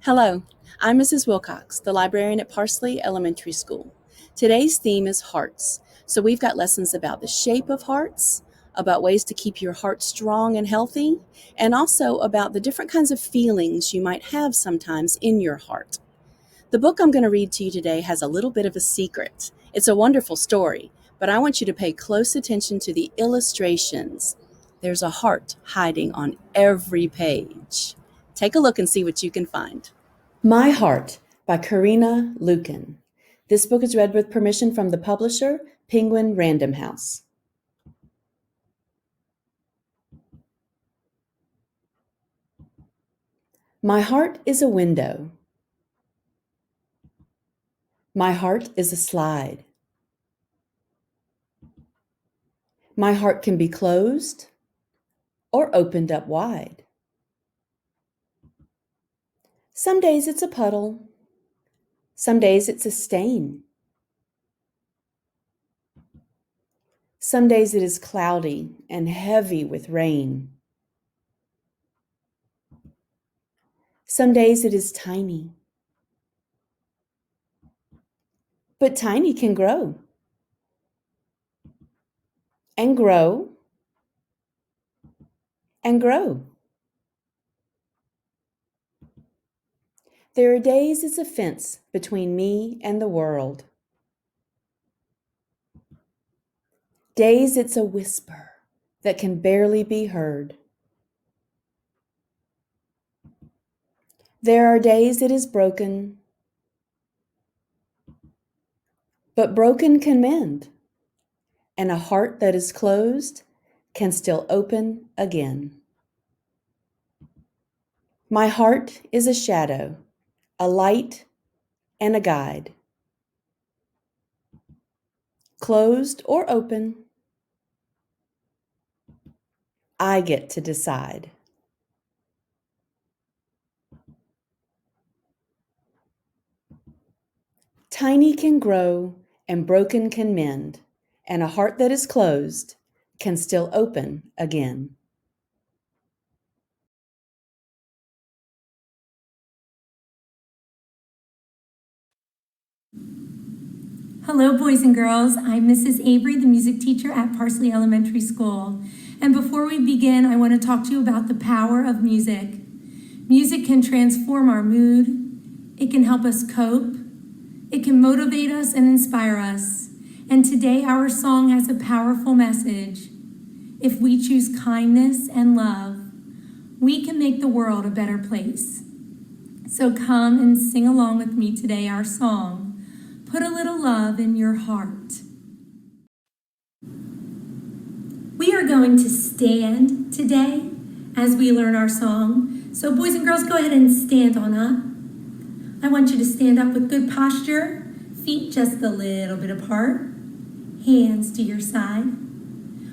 Hello, I'm Mrs. Wilcox, the librarian at Parsley Elementary School. Today's theme is hearts, so we've got lessons about the shape of hearts, about ways to keep your heart strong and healthy, and also about the different kinds of feelings you might have sometimes in your heart. The book I'm going to read to you today has a little bit of a secret. It's a wonderful story, but I want you to pay close attention to the illustrations. There's a heart hiding on every page. Take a look and see what you can find. My Heart by Karina Lukin. This book is read with permission from the publisher, Penguin Random House. My heart is a window. My heart is a slide. My heart can be closed or opened up wide. Some days it's a puddle. Some days it's a stain. Some days it is cloudy and heavy with rain. Some days it is tiny. But tiny can grow. And grow. And grow. There are days it's a fence between me and the world. Days it's a whisper that can barely be heard. There are days it is broken, but broken can mend, and a heart that is closed can still open again. My heart is a shadow, a light, and a guide. Closed or open, I get to decide. Tiny can grow and broken can mend, and a heart that is closed can still open again. Hello, boys and girls. I'm Mrs. Avery, the music teacher at Parsley Elementary School. And before we begin, I want to talk to you about the power of music. Music can transform our mood. It can help us cope. It can motivate us and inspire us. And today our song has a powerful message. If we choose kindness and love, we can make the world a better place. So come and sing along with me today our song, Put a Little Love in Your Heart. We are going to stand today as we learn our song. So boys and girls, go ahead and stand on up. I want you to stand up with good posture, feet just a little bit apart, hands to your side.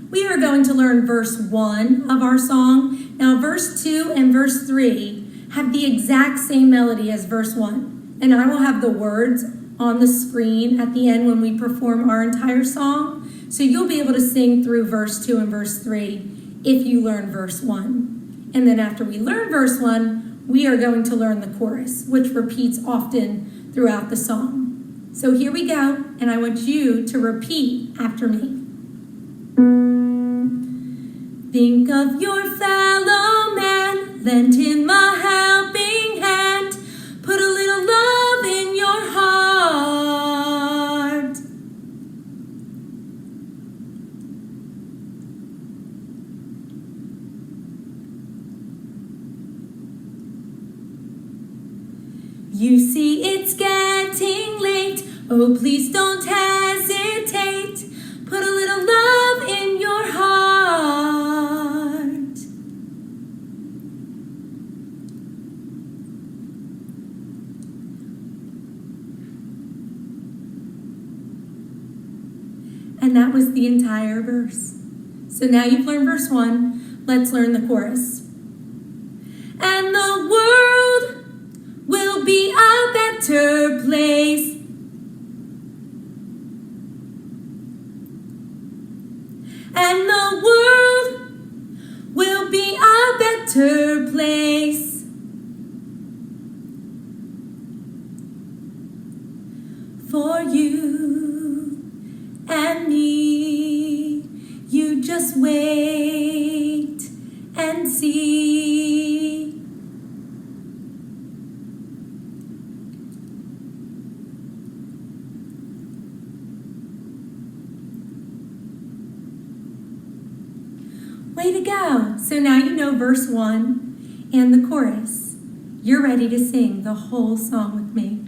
We are going to learn verse 1 of our song. Now verse 2 and verse 3 have the exact same melody as verse 1. And I will have the words on the screen at the end when we perform our entire song. So you'll be able to sing through verse 2 and verse 3 if you learn verse 1. And then after we learn verse 1, we are going to learn the chorus, which repeats often throughout the song. So here we go, and I want you to repeat after me. Think of your fellow man, lend him a helping hand, put a little love in your heart. You see it's getting late, oh please don't hesitate, put a little love in your heart. And that was the entire verse. So now you've learned verse 1, let's learn the chorus. And the world will be a better place better place for you and me. You just wait and see. Way to go. So now you know verse 1 and the chorus. You're ready to sing the whole song with me.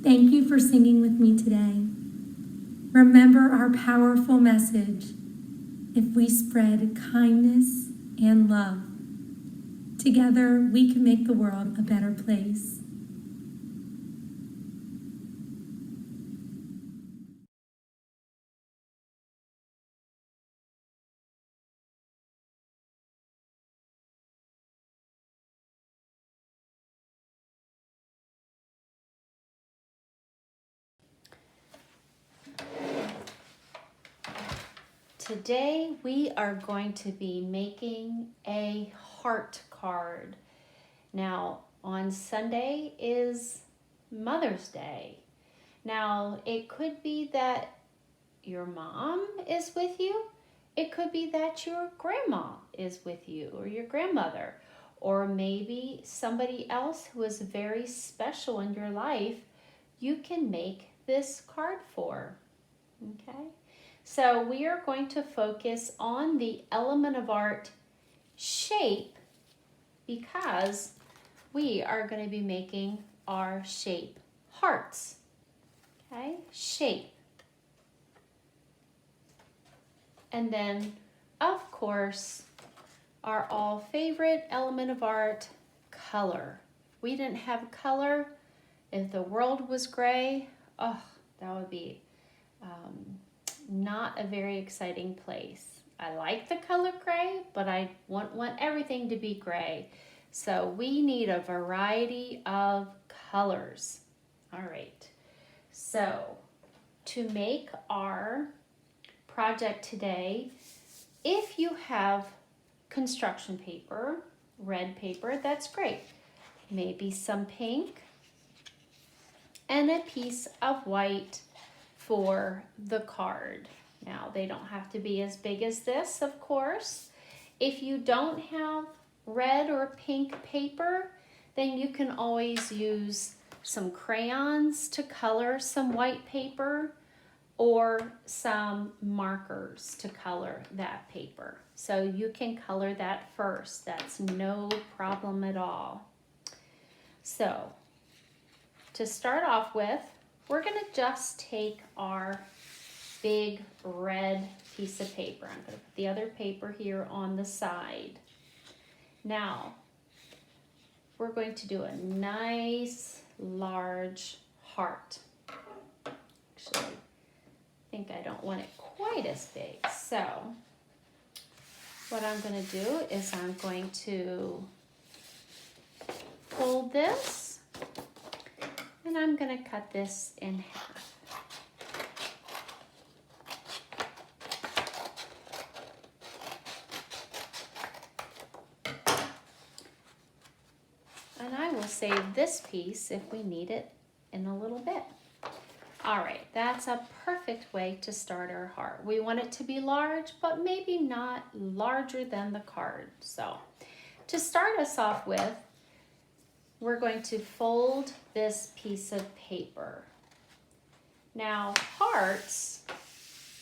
Thank you for singing with me today. Remember our powerful message. If we spread kindness and love, together we can make the world a better place. Today we are going to be making a heart card. Now on Sunday is Mother's Day. Now it could be that your mom is with you. It could be that your grandma is with you or your grandmother, or maybe somebody else who is very special in your life you can make this card for. Okay? So we are going to focus on the element of art shape because we are going to be making our shape hearts. Okay, shape. And then, of course, our all favorite element of art, color. If we didn't have color, if the world was gray, oh, that would be not a very exciting place. I like the color gray, but I want everything to be gray. So we need a variety of colors. All right, so to make our project today, if you have construction paper, red paper, that's great. Maybe some pink and a piece of white for the card. Now, they don't have to be as big as this, of course. If you don't have red or pink paper, then you can always use some crayons to color some white paper or some markers to color that paper. So you can color that first. That's no problem at all. So to start off with, we're gonna just take our big red piece of paper. I'm gonna put the other paper here on the side. Now, we're going to do a nice large heart. Actually, I think I don't want it quite as big. So what I'm gonna do is I'm going to fold this and I'm gonna cut this in half. And I will save this piece if we need it in a little bit. All right, that's a perfect way to start our heart. We want it to be large, but maybe not larger than the card. So to start us off with, we're going to fold this piece of paper. Now, hearts,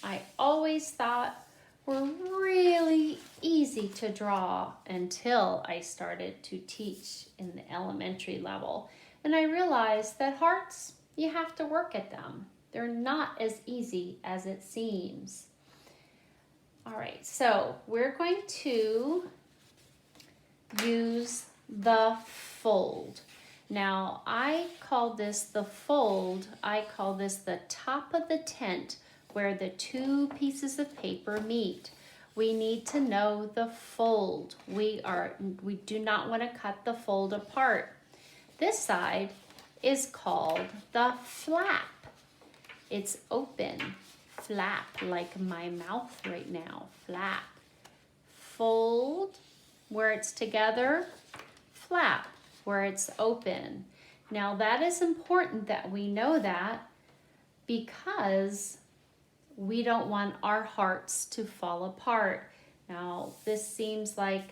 I always thought were really easy to draw until I started to teach in the elementary level. And I realized that hearts, you have to work at them. They're not as easy as it seems. All right, so we're going to use the fold. Now, I call this the fold. I call this the top of the tent where the two pieces of paper meet. We need to know the fold. We do not want to cut the fold apart. This side is called the flap. It's open, flap, like my mouth right now, flap. Fold where it's together, flap where it's open. Now that is important that we know that because we don't want our hearts to fall apart. Now this seems like,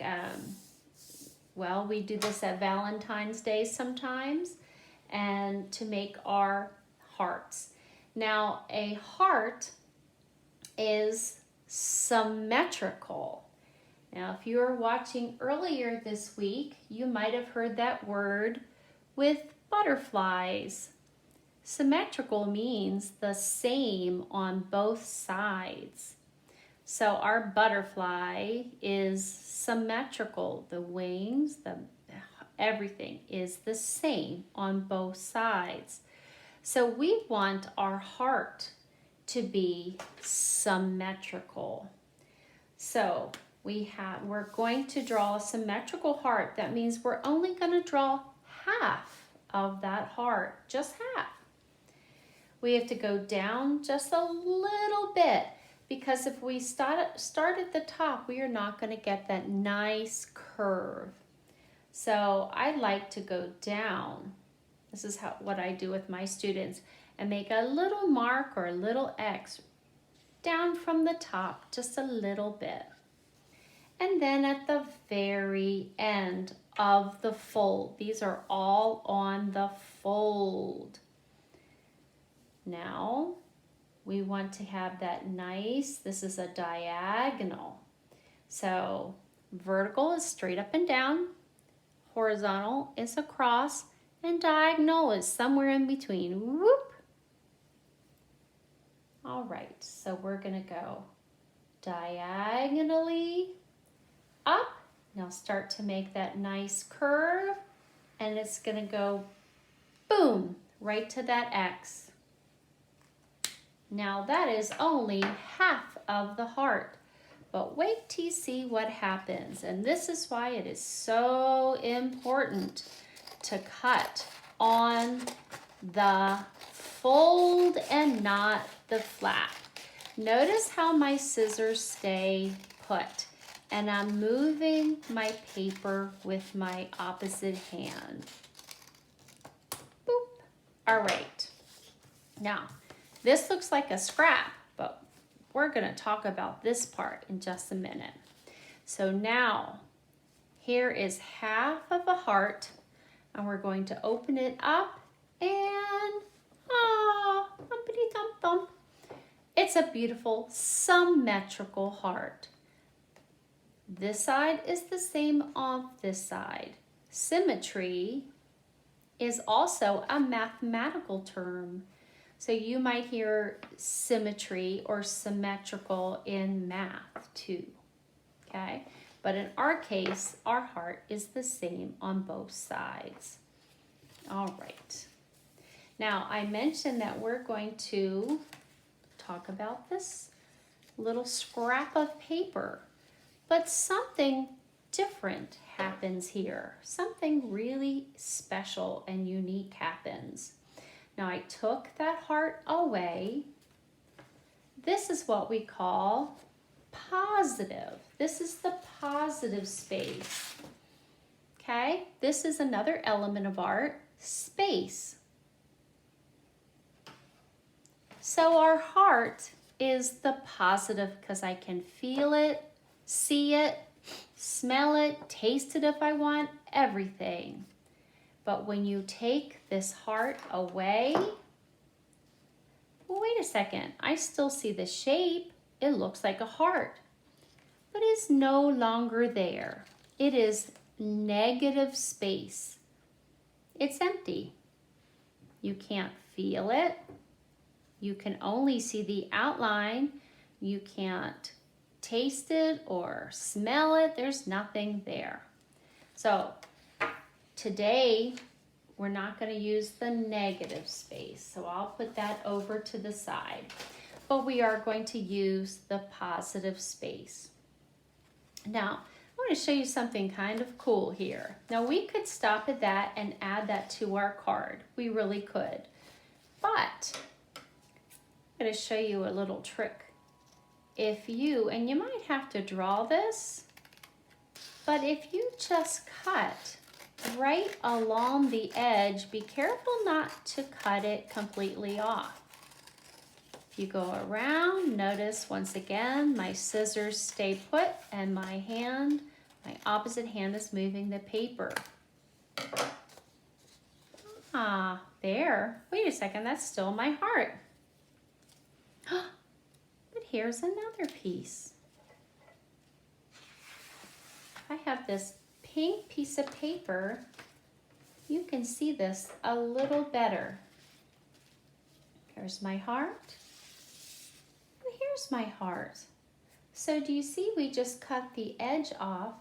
well, we do this at Valentine's Day sometimes, and to make our hearts. Now a heart is symmetrical. Now if you were watching earlier this week, you might have heard that word with butterflies. Symmetrical means the same on both sides. So our butterfly is symmetrical. The wings, everything is the same on both sides. So we want our heart to be symmetrical. So we're going to draw a symmetrical heart. That means we're only going to draw half of that heart, just half. We have to go down just a little bit because if we start at the top, we are not going to get that nice curve. So I like to go down. This is what I do with my students, and make a little mark or a little X down from the top, just a little bit. And then at the very end of the fold, these are all on the fold. Now we want to have that nice, this is a diagonal. So vertical is straight up and down, horizontal is across, and diagonal is somewhere in between. Whoop. All right, so we're gonna go diagonally up. Now start to make that nice curve, and it's gonna go boom, right to that X. Now that is only half of the heart, but wait till you see what happens. And this is why it is so important to cut on the fold and not the flat. Notice how my scissors stay put, and I'm moving my paper with my opposite hand. Boop. All right. Now, this looks like a scrap, but we're going to talk about this part in just a minute. So now, here is half of a heart, and we're going to open it up, and humpity thump thump. It's a beautiful symmetrical heart. This side is the same on this side. Symmetry is also a mathematical term. So you might hear symmetry or symmetrical in math too, okay? But in our case, our heart is the same on both sides. All right. Now, I mentioned that we're going to talk about this little scrap of paper, but something different happens here. Something really special and unique happens. Now I took that heart away. This is what we call positive. This is the positive space. Okay, this is another element of art, space. So our heart is the positive because I can feel it, see it, smell it, taste it if I want, everything. But when you take this heart away, well, wait a second, I still see the shape. It looks like a heart, but it's no longer there. It is negative space. It's empty. You can't feel it. You can only see the outline. You can't taste it or smell it. There's nothing there. So today, we're not going to use the negative space, so I'll put that over to the side. But we are going to use the positive space. Now, I want to show you something kind of cool here. Now, we could stop at that and add that to our card. We really could. But I'm going to show you a little trick. If you, and you might have to draw this, but if you just cut right along the edge, be careful not to cut it completely off. If you go around, notice once again, my scissors stay put and my opposite hand is moving the paper. There. Wait a second, that's still my heart. But here's another piece. I have this pink piece of paper. You can see this a little better. Here's my heart. And here's my heart. So do you see we just cut the edge off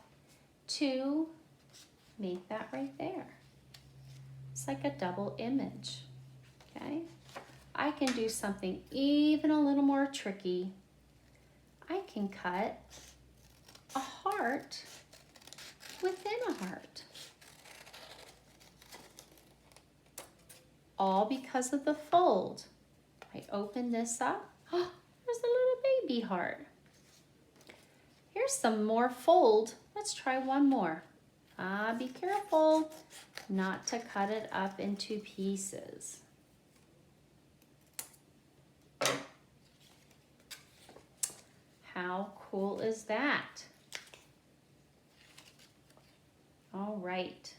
to make that right there. It's like a double image, okay? I can do something even a little more tricky. I can cut a heart within a heart. All because of the fold. I open this up. Oh, there's a little baby heart. Here's some more fold. Let's try one more. Be careful not to cut it up into pieces. How cool is that? All right.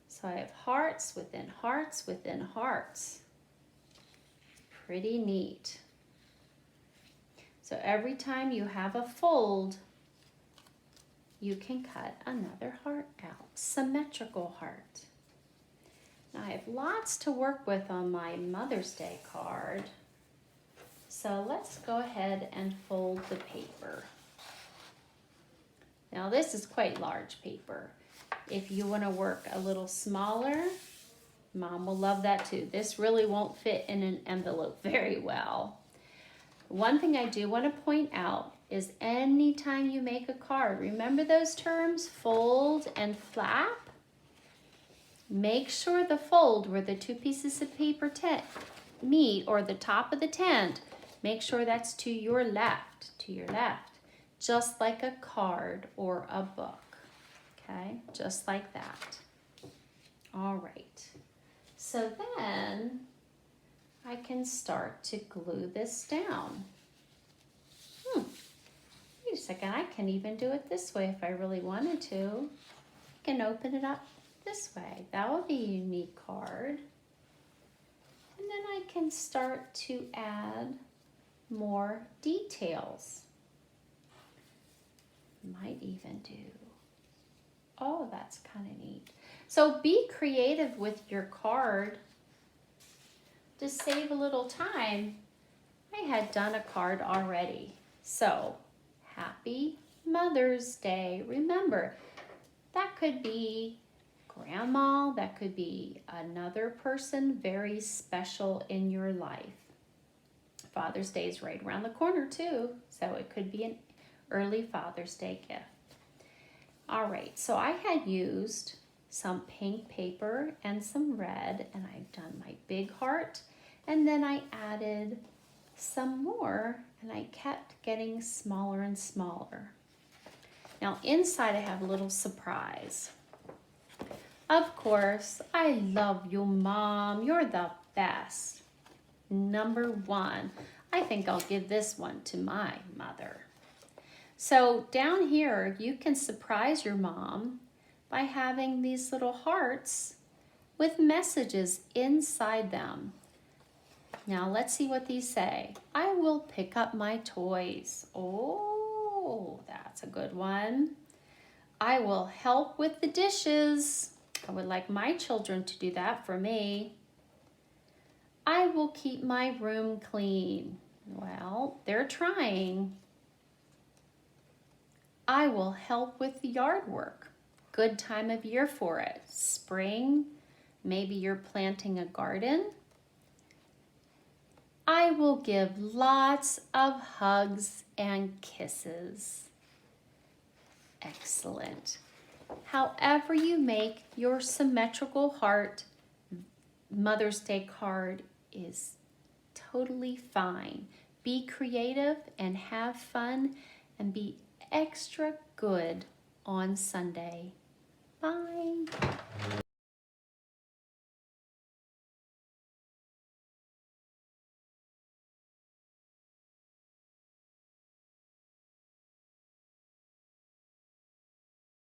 So I have hearts within hearts within hearts. Pretty neat. So every time you have a fold, you can cut another heart out, symmetrical heart. Now I have lots to work with on my Mother's Day card. So let's go ahead and fold the paper. Now this is quite large paper. If you want to work a little smaller, Mom will love that too. This really won't fit in an envelope very well. One thing I do want to point out is anytime you make a card, remember those terms, fold and flap? Make sure the fold where the two pieces of paper meet, or the top of the tent, make sure that's to your left, just like a card or a book, okay? Just like that. All right, so then I can start to glue this down. Wait a second, I can even do it this way if I really wanted to. I can open it up this way. That would be a unique card. And then I can start to add more details. Might even do, oh, that's kind of neat. So be creative with your card. To save a little time, I had done a card already. So, Happy Mother's Day. Remember, that could be Grandma, that could be another person very special in your life. Father's Day is right around the corner too, so it could be an early Father's Day gift. All right, so I had used some pink paper and some red, and I've done my big heart, and then I added some more, and I kept getting smaller and smaller. Now inside I have a little surprise. Of course, I love you, Mom. You're the best. Number one, I think I'll give this one to my mother. So down here, you can surprise your mom by having these little hearts with messages inside them. Now let's see what these say. I will pick up my toys. Oh, that's a good one. I will help with the dishes. I would like my children to do that for me. I will keep my room clean. Well, they're trying. I will help with the yard work. Good time of year for it. Spring, maybe you're planting a garden. I will give lots of hugs and kisses. Excellent. However you make your symmetrical heart Mother's Day card is totally fine. Be creative and have fun and be extra good on Sunday. Bye.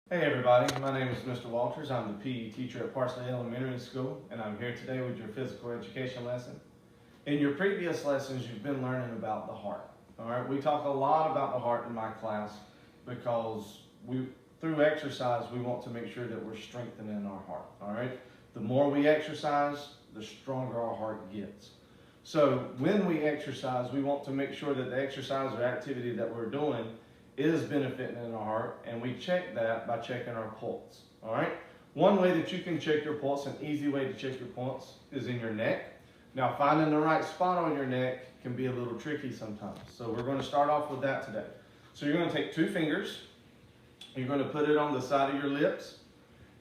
Hey everybody, my name is Mr. Walters. I'm the PE teacher at Parsley Elementary School, and I'm here today with your physical education lesson. In your previous lessons, you've been learning about the heart. All right, we talk a lot about the heart in my class because through exercise, we want to make sure that we're strengthening our heart. All right, the more we exercise, the stronger our heart gets. So when we exercise, we want to make sure that the exercise or activity that we're doing is benefiting in our heart, and we check that by checking our pulse. All right, one way that you can check your pulse, an easy way to check your pulse, is in your neck. Now finding the right spot on your neck can be a little tricky sometimes, so we're going to start off with that today. So you're going to take 2 fingers, you're going to put it on the side of your lips,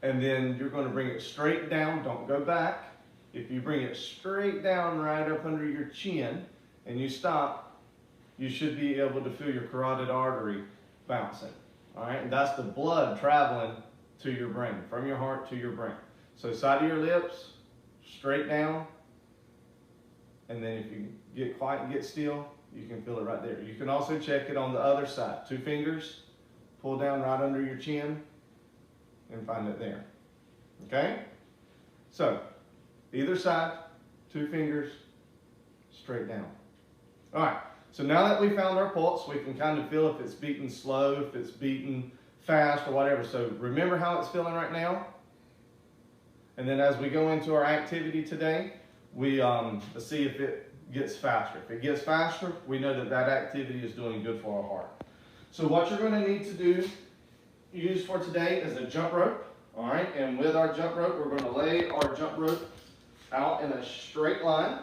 and then you're going to bring it straight down. Don't go back. If you bring it straight down right up under your chin and you stop, you should be able to feel your carotid artery bouncing. All right, and that's the blood traveling to your brain, from your heart to your brain. So side of your lips, straight down, and then if you get quiet and get still, you can feel it right there. You can also check it on the other side. 2 fingers, pull down right under your chin, and find it there. Okay? So, either side, 2 fingers, straight down. All right. So now that we found our pulse, we can kind of feel if it's beating slow, if it's beating fast, or whatever. So remember how it's feeling right now? And then as we go into our activity today, we let's see if it gets faster. If it gets faster, we know that that activity is doing good for our heart. So what you're going to need to use for today is a jump rope. All right, and with our jump rope, we're going to lay our jump rope out in a straight line.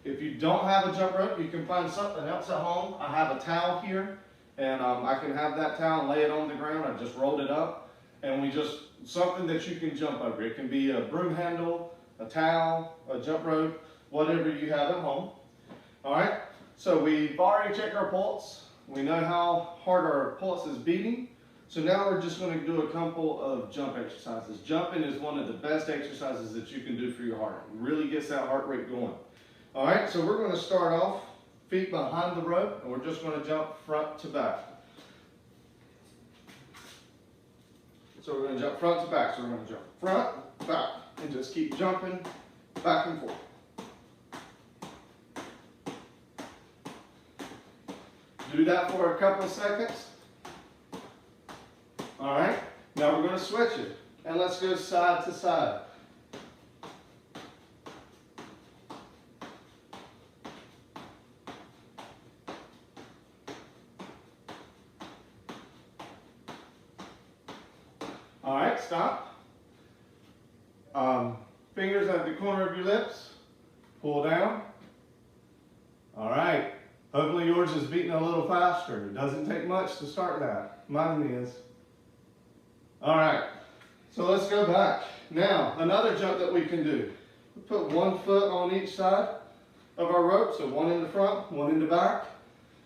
If you don't have a jump rope, you can find something else at home. I have a towel here, and I can have that towel and lay it on the ground. I just rolled it up, and something that you can jump over. It can be a broom handle, a towel, a jump rope, whatever you have at home. All right, so we've already checked our pulse. We know how hard our pulse is beating. So now we're just going to do a couple of jump exercises. Jumping is one of the best exercises that you can do for your heart. It really gets that heart rate going. All right, so we're going to start off feet behind the rope, and we're just going to jump front to back. So we're going to jump front to back. So we're going to jump front, back, and just keep jumping back and forth. Do that for a couple of seconds. All right, now we're going to switch it, and let's go side to side. All right, stop. Fingers at the corner of your lips. Pull down. All right. Hopefully yours is beating a little faster. It doesn't take much to start that. Mine is. All right. So let's go back. Now, another jump that we can do. We put one foot on each side of our rope. So one in the front, one in the back.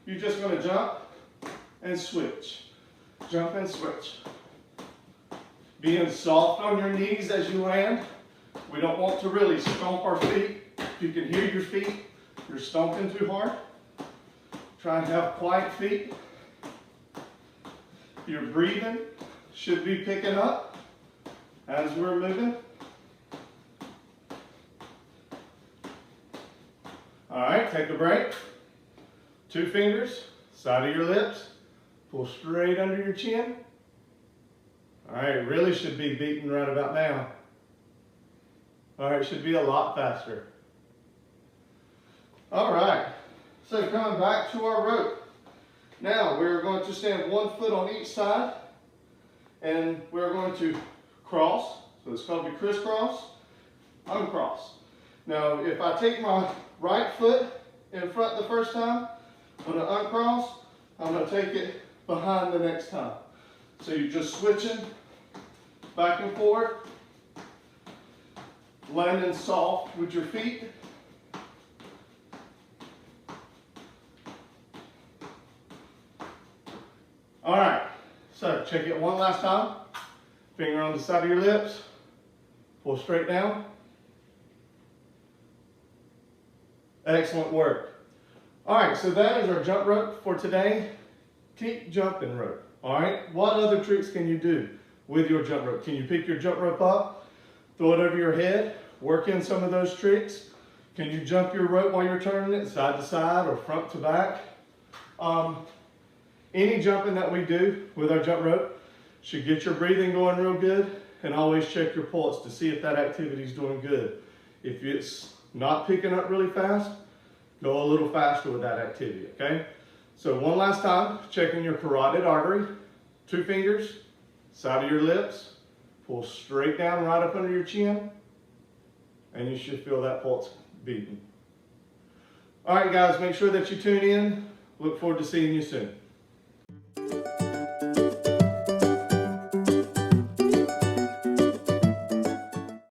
You're just going to jump and switch. Jump and switch. Being soft on your knees as you land. We don't want to really stomp our feet. If you can hear your feet, you're stomping too hard. Try and have quiet feet. Your breathing should be picking up as we're moving. All right, take a break. 2 fingers, side of your lips. Pull straight under your chin. All right, really should be beating right about now. All right, should be a lot faster. All right, so coming back to our rope. Now we're going to stand 1 foot on each side, and we're going to cross. So it's called the crisscross, uncross. Now if I take my right foot in front the first time, I'm going to uncross, I'm going to take it behind the next time. So you're just switching back and forth, landing soft with your feet. All right, so check it one last time. Finger on the side of your lips, pull straight down. Excellent work. All right, so that is our jump rope for today. Keep jumping rope. All right, what other tricks can you do with your jump rope? Can you pick your jump rope up, throw it over your head, work in some of those tricks? Can you jump your rope while you're turning it side to side or front to back? Any jumping that we do with our jump rope should get your breathing going real good, and always check your pulse to see if that activity is doing good. If it's not picking up really fast, go a little faster with that activity, okay? So one last time, checking your carotid artery. 2 fingers, side of your lips, pull straight down right up under your chin, and you should feel that pulse beating. All right, guys, make sure that you tune in. Look forward to seeing you soon.